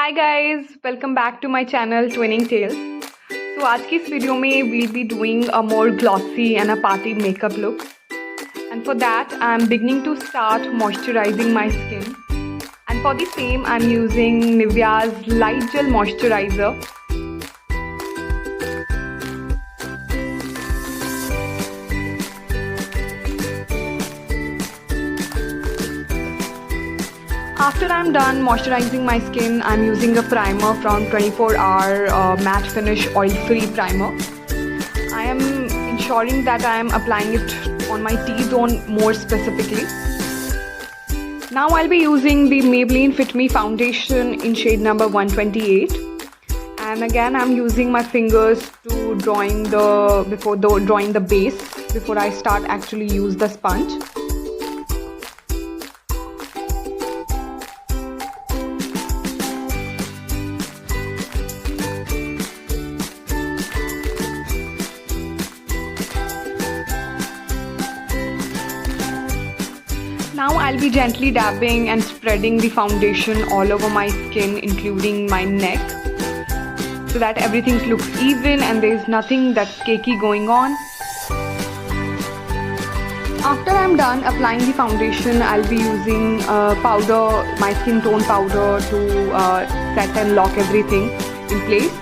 Hi guys, welcome back to my channel Twinning Tales. So आज की इस video में we'll be doing a more glossy and a party makeup look. And for that I'm beginning to start moisturizing my skin. And for the same I'm using Nivea's Light Gel Moisturizer. After I'm done moisturizing my skin, I'm using a primer from 24-hour matte finish oil-free primer. I am ensuring that I am applying it on my T-zone more specifically. Now I'll be using the Maybelline Fit Me foundation in shade number 128. And again I'm using my fingers to drawing the base before I start actually use the sponge. Now I'll be gently dabbing and spreading the foundation all over my skin, including my neck, so that everything looks even and there's nothing that's cakey going on. After I'm done applying the foundation, I'll be using powder, my skin tone powder, to set and lock everything in place.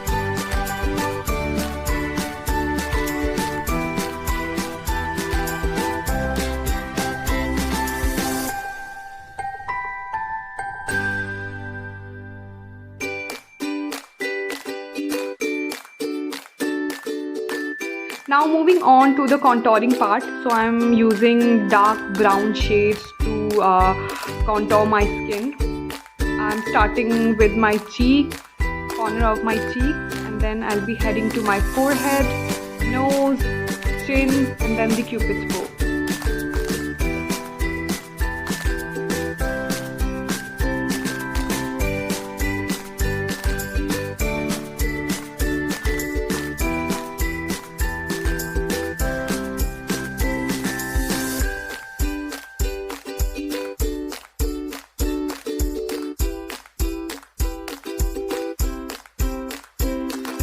Now moving on to the contouring part, so I'm using dark brown shades to contour my skin. I'm starting with my cheek, corner of my cheeks, and then I'll be heading to my forehead, nose, chin, and then the cupid's bow.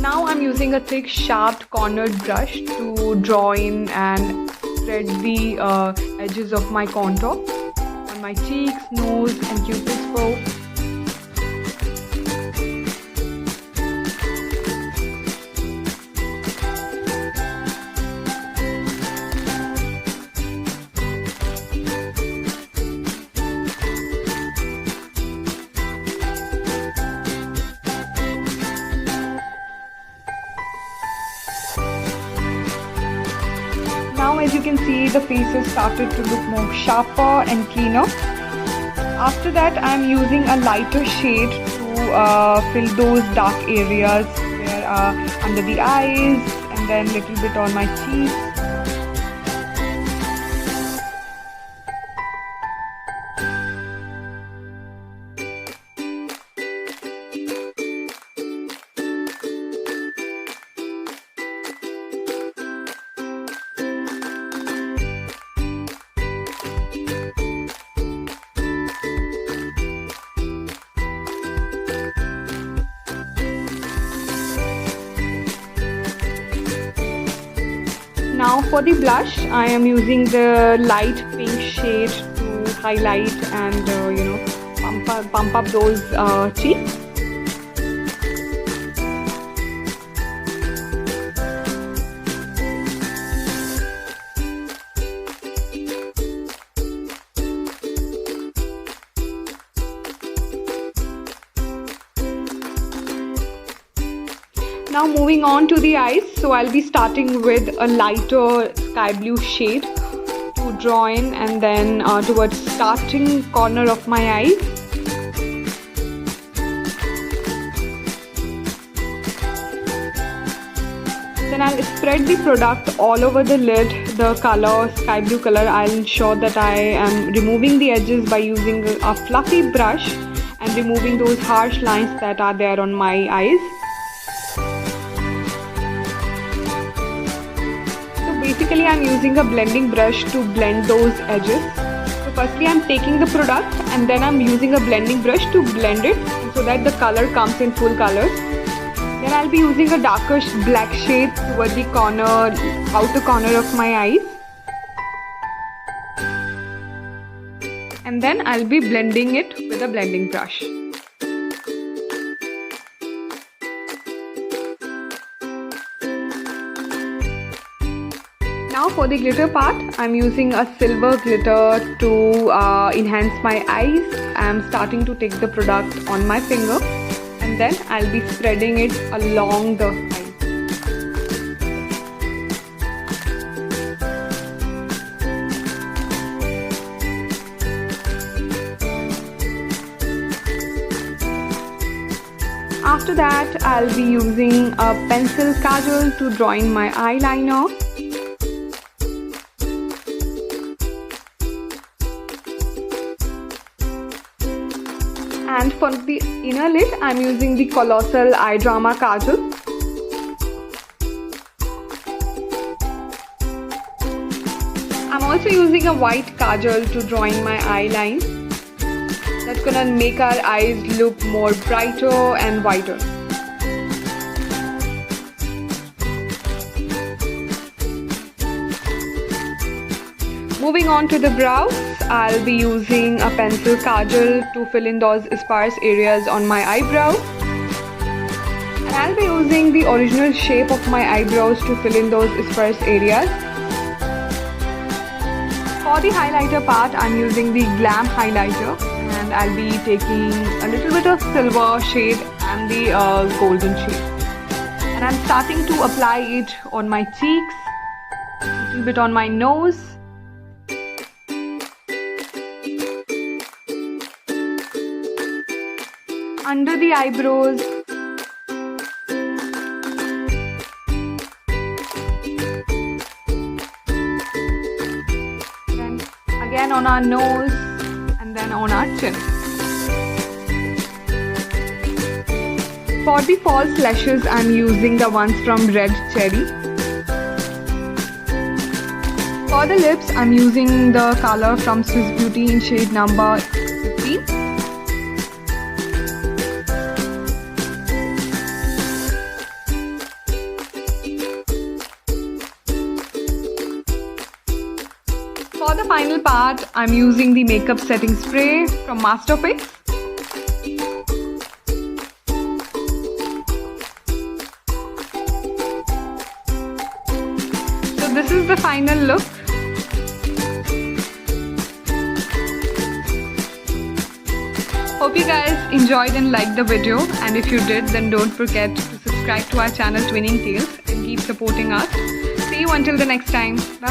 Now I'm using a thick sharp cornered brush to draw in and spread the edges of my contour on my cheeks, nose and cupid's bow. Now as you can see, the face has started to look more sharper and cleaner. After that I'm using a lighter shade to fill those dark areas where under the eyes and then little bit on my cheeks. Now for the blush, I am using the light pink shade to highlight and pump up those cheeks. Now moving on to the eyes, so I'll be starting with a lighter sky blue shade to draw in and then towards starting corner of my eyes. Then I'll spread the product all over the lid, the color, sky blue color. I'll ensure that I am removing the edges by using a fluffy brush and removing those harsh lines that are there on my eyes. Basically I'm using a blending brush to blend those edges. So Firstly, I'm taking the product and then I'm using a blending brush to blend it so that the color comes in full colors. Then I'll be using a darker black shade toward the outer corner of my eyes. And then I'll be blending it with a blending brush. Now for the glitter part, I'm using a silver glitter to enhance my eyes. I'm starting to take the product on my finger and then I'll be spreading it along the eyes. After that, I'll be using a pencil kajal to draw in my eyeliner. And for the inner lid, I'm using the Colossal Eye Drama Kajal. I'm also using a white kajal to draw in my eyeline. That's gonna make our eyes look more brighter and whiter. Moving on to the brows, I'll be using a pencil kajal to fill in those sparse areas on my eyebrow. And I'll be using the original shape of my eyebrows to fill in those sparse areas. For the highlighter part, I'm using the Glam highlighter and I'll be taking a little bit of silver shade and the golden shade. And I'm starting to apply it on my cheeks, a little bit on my nose. Under the eyebrows, then again on our nose and then on our chin. For the false lashes, I'm using the ones from Red Cherry. For the lips, I'm using the color from Swiss Beauty in shade number 15. For the final part, I'm using the makeup setting spray from Masterpick. So this is the final look. Hope you guys enjoyed and liked the video, and if you did, then don't forget to subscribe to our channel Twinning Tales and keep supporting us. See you until the next time. Bye.